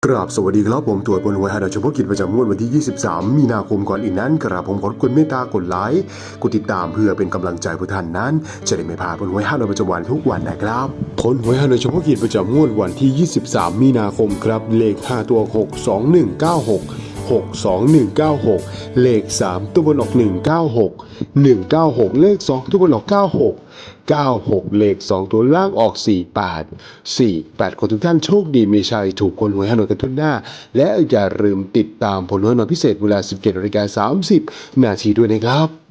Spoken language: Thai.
กราบสวัสดีครับผมตรวจบนหวยหาดาวเฉพาะกิจประจำงวดวันที่ 23 มีนาคมก่อนอีกนั้นกราบผมขอคุณเมตตากดไลค์กดติดตามเพื่อเป็นกำลังใจผู้ท่านนั้นจะได้ไม่พลาดผลหวยหาดาวประจำวันทุกวันนะครับผลหวยหาดาวเฉพาะกิจประจำงวดวันที่ 23 มีนาคมครับเลข5ตัว62196 62196เลข3ตัวบนออก196 196เลข2ตัวบนออก96 เลข2ตัวล่างออก48 ขอทุกท่านโชคดีมีชัยถูกคนหวยฮานอยกันทุกหน้าและอย่าลืมติดตามผลหวยฮานอยพิเศษเวลา 17:30 น.ด้วยนะครับ